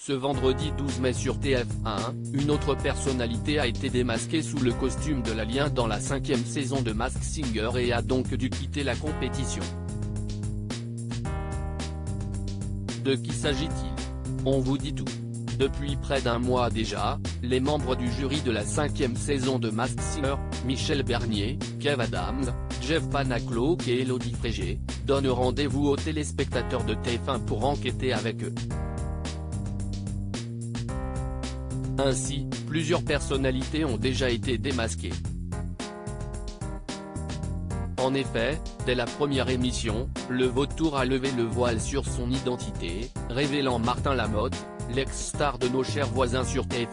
Ce vendredi 12 mai sur TF1, une autre personnalité a été démasquée sous le costume de l'alien dans la 5e saison de Masked Singer et a donc dû quitter la compétition. De qui s'agit-il? On vous dit tout. Depuis près d'un mois déjà, les membres du jury de la 5e saison de Masked Singer, Michel Bernier, Kev Adams, Jeff Panaclock et Elodie Frégé, donnent rendez-vous aux téléspectateurs de TF1 pour enquêter avec eux. Ainsi, plusieurs personnalités ont déjà été démasquées. En effet, dès la première émission, le vautour a levé le voile sur son identité, révélant Martin Lamotte, l'ex-star de Nos chers voisins sur TF1.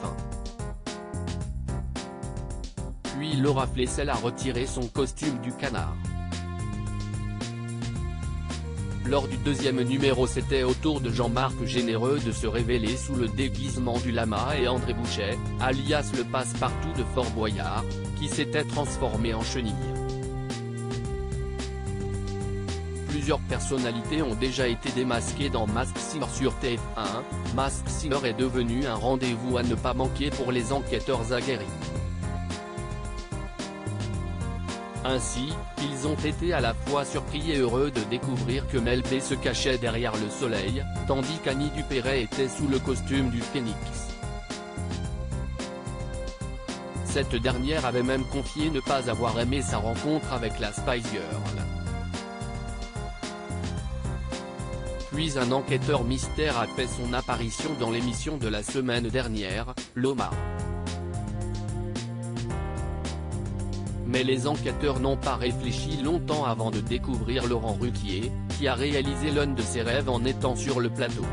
Puis Laura Flessel a retiré son costume du canard. Lors du deuxième numéro, c'était au tour de Jean-Marc Généreux de se révéler sous le déguisement du lama et André Bouchet, alias le passe-partout de Fort Boyard, qui s'était transformé en chenille. Plusieurs personnalités ont déjà été démasquées dans Masked Singer sur TF1. Masked Singer est devenu un rendez-vous à ne pas manquer pour les enquêteurs aguerris. Ainsi, ils ont été à la fois surpris et heureux de découvrir que Mel B se cachait derrière le soleil, tandis qu'Annie Dupéret était sous le costume du phénix. Cette dernière avait même confié ne pas avoir aimé sa rencontre avec la Spice Girl. Puis un enquêteur mystère a fait son apparition dans l'émission de la semaine dernière, Loma. Mais les enquêteurs n'ont pas réfléchi longtemps avant de découvrir Laurent Ruquier, qui a réalisé l'un de ses rêves en étant sur le plateau.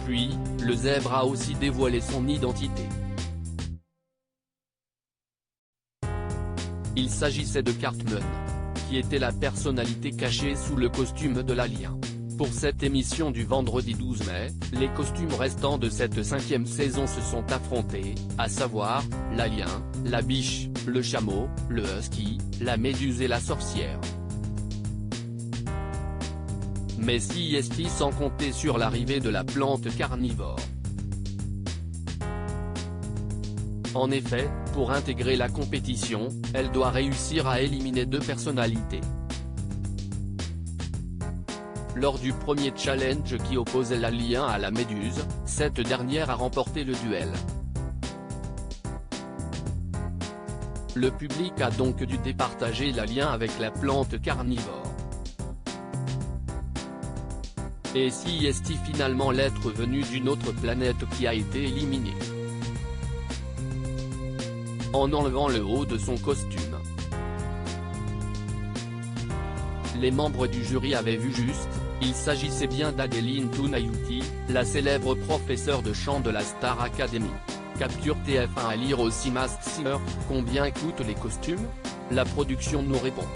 Puis, le zèbre a aussi dévoilé son identité. Il s'agissait de Cartman, qui était la personnalité cachée sous le costume de l'alien. Pour cette émission du vendredi 12 mai, les costumes restants de cette 5e saison se sont affrontés, à savoir, l'alien, la biche, le chameau, le husky, la méduse et la sorcière. Mais si est-il sans compter sur l'arrivée de la plante carnivore. En effet, pour intégrer la compétition, elle doit réussir à éliminer 2 personnalités. Lors du premier challenge qui opposait l'alien à la méduse, cette dernière a remporté le duel. Le public a donc dû départager l'alien avec la plante carnivore. Et si est-il finalement l'être venu d'une autre planète qui a été éliminé? En enlevant le haut de son costume. Les membres du jury avaient vu juste, il s'agissait bien d'Adeline Tounayouti, la célèbre professeure de chant de la Star Academy. Capture TF1 à lire aussi Masked Singer, combien coûtent les costumes? La production nous répond.